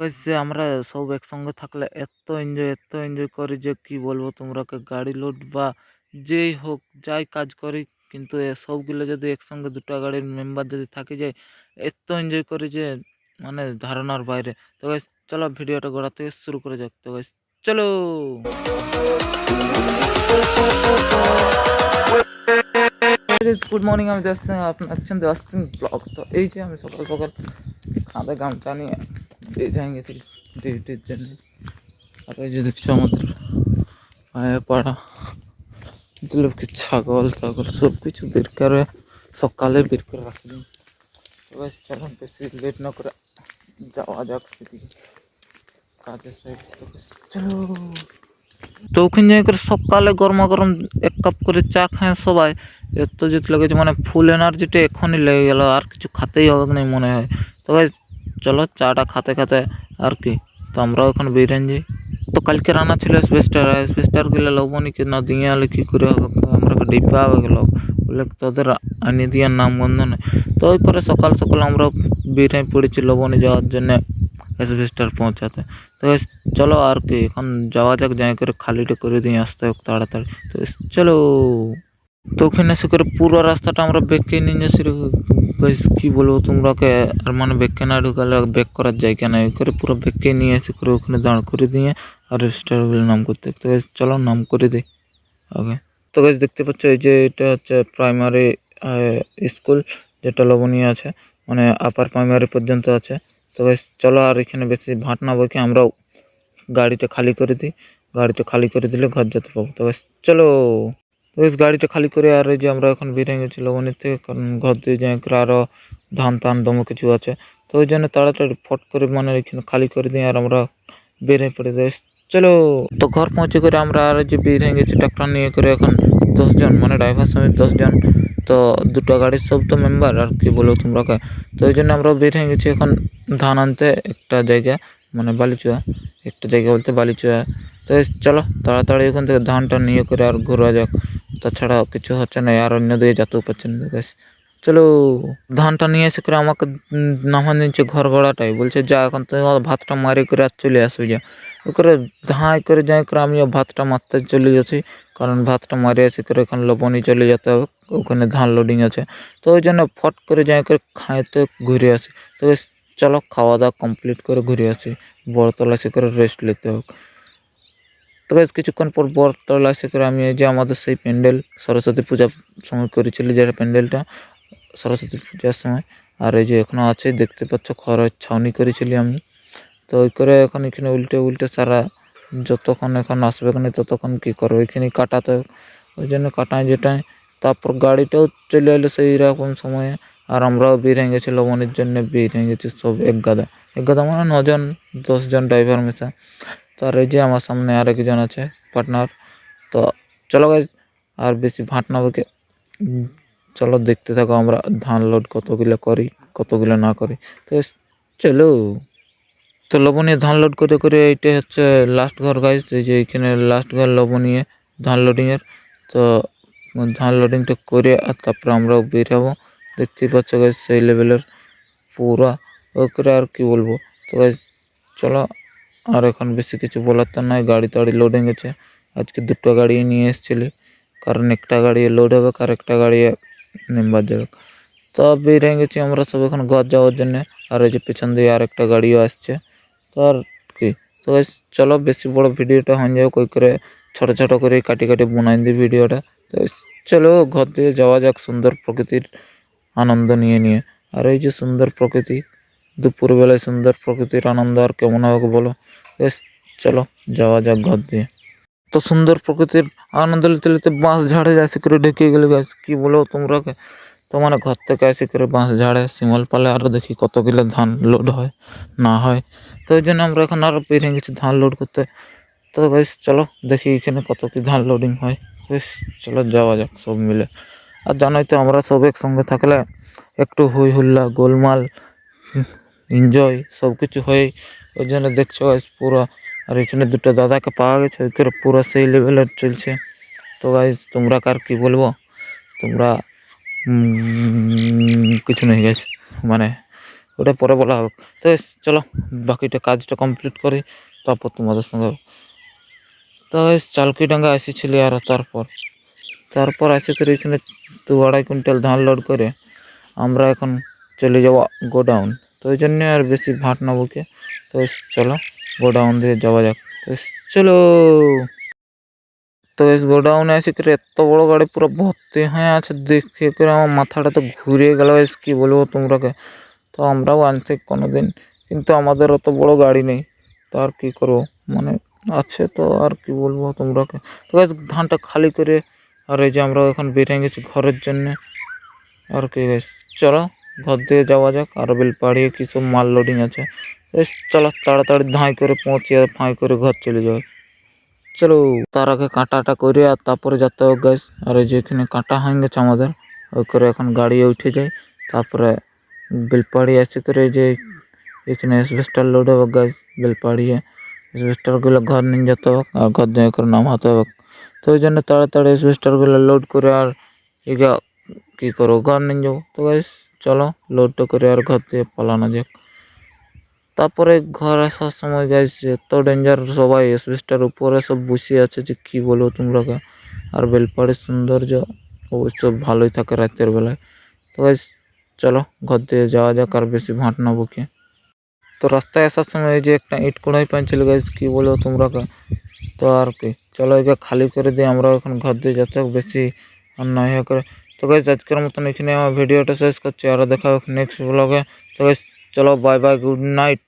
Guys যে আমরা সব একসঙ্গে থাকলে এত এনজয় করি যে কি বলবো তোমরাকে গাড়ি লোড বা যেই হোক যাই কাজ করি কিন্তু সবগুলো যদি একসঙ্গে দুটো গাড়ির মেম্বার যদি থাকি যায় এত এনজয় করি যে মানে ধারণার বাইরে। তো গাইস চলো ভিডিওটা গোড়া থেকে শুরু করে যাক। তো গাইস চলো গুড মর্নিং, আমি যাচ্ছি আপনার আছেন যাচ্ছেন ব্লগ। তো এই যে আমি সকাল সকাল কাঁধে গামছা নিয়ে বেরিয়ে গেছি ডিউটির জন্য। আর এই যে দেখছো আমাদের পায়ে পাড়া মতলব কি ছাগল টাগল সব কিছু বের করে সকালে বের করে রাখলাম। এবার চলো বেশি লেট না করে যাওয়া যাক সেদিকে কাজের সাইড। চলো তো ওখানে যাই করে সকালে গরমা গরম এক কাপ করে চা খায় সবাই। এত যেতে লেগেছে মানে ফুল এনার্জিটা এখনই লেগে গেল, আর কিছু খাতেই হবে না মনে হয়। তো ভাই চলো চাটা খাতে খাতে আর কি, তো আমরাও এখন বেরিয়ে যাই। তো কালকে রান্না ছিল স্পেস্টার গুলো লবণীকে না দিয়ে আলে কী করে হবে, আমরা ডিব্বা হবে গেল বলে তোদের আনি দিয়ে নাম গন্ধ নেই। তো ওই করে সকাল সকাল আমরা বেরিয়ে পড়েছি লবণী যাওয়ার জন্য স্পেস্টার পৌঁছাতে। তো চলো আর কি এখন যাওয়া যাক, যাই করে খালিটা করে দিয়ে আসতে হোক তাড়াতাড়ি। তো চলো তো ওখানে এসে করে পুরো রাস্তাটা আমরা বেঁকে নিয়ে যাচ্ছি। কি বলবো তোমরাকে, আর মানে বেঁকে না ঢুকালে বেক করার জায়গা নাই, ওই করে পুরো বেঁকে নিয়ে এসে করে ওখানে দাঁড় করে দিয়ে আর রেজিস্টারগুলো নাম করতে। তো চলো নাম করে দিই ওকে। তো গাইস দেখতে পাচ্ছ এই যে এটা হচ্ছে প্রাইমারি স্কুল, যেটা লবণীয় আছে মানে আপার প্রাইমারি পর্যন্ত আছে। তো গাইস চলো আর এখানে বেশি ভাট না বইকে আমরাও গাড়িটা খালি করে দিই, গাড়িটা খালি করে দিলে ঘর যেতে পাবো। তো গাইস চলো বেশ গাড়িটা খালি করে আর এই যে আমরা এখন বেরিয়ে গেছি লবণীর থেকে, কারণ ঘর দিয়ে যাই করে আরও ধান টান দমে কিছু আছে। তো ওই জন্য তাড়াতাড়ি ফট করে মানে এখানে খালি করে দিই আর আমরা বেরিয়ে পড়ে যাই। চলো তো ঘর পৌঁছে করে আমরা আর যে বেরিয়ে গেছি ট্রাক্টর নিয়ে করে, এখন 10 জন মানে ড্রাইভার সমেত 10 জন। তো দুটো গাড়ির সব তো মেম্বার আর কি বলো তোমরাকে। তো ওই জন্য আমরা বেরিয়ে গেছি এখন ধান আনতে একটা জায়গা, মানে বালিচুয়া, একটা জায়গা বলতে বালিচুয়া। তো চলো তাড়াতাড়ি ওখান থেকে ধানটা নিয়ে করে আর ঘোরা যাক, তাছাড়া কিছু হচ্ছে না আর অন্য দিকে যেতেও পারছেন না। চলো ধানটা নিয়ে এসে করে আমাকে নামান দিচ্ছে ঘর গড়াটাই, বলছে যা এখন তুমি ভাতটা মারি করে আর চলে আসো যা। ও করে ধাঁই করে যাই করে আমিও ভাতটা মারতে চলে যাচ্ছি, কারণ ভাতটা মারি এসে করে এখন লবণী চলে যেতে হবে, ওখানে ধান লোডিং আছে। তো ওই জন্য ফট করে যাই করে খাইতে ঘুরে আসি। তো চলো খাওয়া দাওয়া কমপ্লিট করে ঘুরে আসি, বড়তলা এসে করে রেস্ট নিতে হোক। তো কিছুক্ষণ পর বরতলা এসে করে আমি এই যে আমাদের সেই প্যান্ডেল সরস্বতী পূজার সময় করেছিলি যেটা প্যান্ডেলটা সরস্বতী পূজার সময়, আর এই যে এখনও আছে দেখতে পাচ্ছ খড়ের ছাউনি করেছিলি আমি। তো ওই করে এখন এখানে উল্টে উল্টে সারা যতক্ষণ এখন আসবে না ততক্ষণ কী করো ওইখানে কাটাতে, ওই জন্য কাটায় যেটায়। তারপর গাড়িটাও চলে এলো সেই রকম সময়ে, আর আমরাও বেরিয়ে গেছি লবণের জন্য, বেরিয়ে গেছি সব এক গাদা মানে 9 জন 10 জন ড্রাইভার মেশা। তো আর এই যে আমার সামনে আরেকজন আছে পার্টনার। তো চলো গাইজ আর বেশি ভাট না বকে চলো দেখতে থাকো আমরা ধান লোড কতগুলো করি কতগুলো না করি। তো চলো তো লবণীয় ধান লোড করে করে এইটা হচ্ছে লাস্ট ঘর গাইজ, এই যে এইখানে লাস্ট ঘর লবণীয় ধান লোডিংয়ের। তো ধান লোডিংটা করে আর তারপরে আমরাও বের হবো, দেখতেই পাচ্ছ গাইজ সেই লেভেলের পুরা ওকে আর কি বলবো। তো গাইজ চলো আর এখন বেশি কিছু বলার তো নয়, গাড়ি টাড়ি লোডিং আছে। আজকে দুটো গাড়ি নিয়ে এসেছিলি, কারণ একটা গাড়ি লোড হবে আর একটা গাড়ি মেম্বার যাবে। তো বেরিয়ে গেছি আমরা সব এখন ঘর যাওয়ার জন্যে, আর এই যে পেছন দিয়ে আর একটা গাড়িও আসছে। তো আর কি, তো চলো বেশি বড় ভিডিওটা হয়ে যাবে কই করে ছোটো ছোটো করে কাটি কাটি বানাই দিই ভিডিওটা। তো চলো ঘর দিয়ে যাওয়া যাক সুন্দর প্রকৃতির আনন্দ নিয়ে নিয়ে। আর এই যে সুন্দর প্রকৃতি, দুপুরবেলায় সুন্দর প্রকৃতির আনন্দ আর কেমন হবে বলো। বেশ চলো যাওয়া যাক ঘর দিয়ে। তো সুন্দর প্রকৃতির আনন্দ নিতে নিতে বাঁশ ঝাড়ে এসে করে ঢুকে গেলে গাছ কি বলো তোমরাকে। তো মানে ঘর থেকে এসে করে বাঁশ ঝাড়ে শিমল পালে আরও দেখি কতগুলো ধান লোড হয় না হয়। তো ওই জন্য আমরা এখন আরও বেরিয়ে গেছি ধান লোড করতে। তো গাইস চলো দেখি এখানে কত কি ধান লোডিং হয়। বেশ চলো যাওয়া যাক সব মিলে। আর জানোই তো আমরা সব একসঙ্গে থাকলে একটু হই হুল্লা গোলমাল এনজয় সব কিছু হয়। ওই জন্য দেখছো গাইস পুরো, আর এখানে দুটো দাদাকে পাওয়া গেছে ওই করে পুরো সেই লেভেলের চলছে। তো গাইস তোমরা কার কি বলবো, তোমরা কিছু নেই গাইস, মানে ওটা পরে বলা হবে। তো guys, চলো বাকিটা কাজটা কমপ্লিট করি, তারপর তোমাদের সঙ্গে। তো guys, চালকিডাঙ্গা এসেছিলি আর তারপর এসে করে এখানে 2-2.5 কুইন্টাল ধান লোড করে আমরা এখন চলে যাবো গোডাউন। তো ওই জন্য আর বেশি ভাট না বকে, তো চলো গোডাউন দিয়ে যাওয়া যাক। তো চলো। তো ইস গোডাউনে এসে করে এত বড় গাড়ি পুরো ভর্তি হয়ে আছে, দেখে করে আমার মাথাটা তো ঘুরে গেল। কি বলবো তোমরাকে, তো আমরাও আনছি কোনোদিন, কিন্তু আমাদের অত বড় গাড়ি নেই, তো আর কী করবো, মানে আছে তো আর কি বলবো তোমরাকে। তো গাইস ধানটা খালি করে আর এই যে আমরা এখন বেরিয়ে গেছি ঘরের জন্যে। আর কি গাইস, চলো ঘর দিয়ে যাওয়া যাক। আর বেলপাড়িয়ে কী সব মাল লোডিং আছে, বেশ চলো তাড়াতাড়ি ধাঁই করে পৌঁছে ফাঁই করে ঘর চলে যাই। চলো তার আগে কাঁটাটা করে আর তারপরে যেতে হবে গাইস। আর এই যে এখানে কাঁটা হয়ে গেছে আমাদের, ওই করে এখন গাড়ি উঠে যাই। তারপরে বেলপাড়ি এসে করে যে এখানে এসবেস্টার লোড হবে গাইস, বেলপাড়িয়ে এসবেস্টারগুলো ঘর নিয়ে যেতে হবে আর ঘর দিয়ে করে নামাতে হবে। তো ওই জন্য তাড়াতাড়ি এসবেস্টারগুলো লোড করে আর এগা কী করবো ঘর নিয়ে যাবো। তো গাইস চলো লোডটা করে আর ঘর দিয়ে পালানো যাক। তারপরে ঘর আসার সময় গাইস এত ডেঞ্জার, সবাই এসবেস্টার উপরে সব বসে আছে যে কী বলবো তোমরাকে। আর বেলপাড়ির সৌন্দর্য অবশ্য ভালোই থাকে রাতের বেলায়। তো গাইস চলো ঘর দিয়ে যাওয়া যাক আর বেশি ভাট না বকে। তো রাস্তায় আসার সময় এই যে একটা ইট কোড়াই পাচ্ছিল গাইস, কী বলবো তোমরাকে। তো আর কি চলো একে খালি করে দিয়ে আমরা এখন ঘর দিয়ে যেতে হোক, বেশি আর নয় করে। তো গাইস আজকের মতন এখানে আমার ভিডিওটা শেষ করছি, আর দেখা হোক নেক্সট ব্লগে। তো গাইস চলো বাই বাই, গুড নাইট।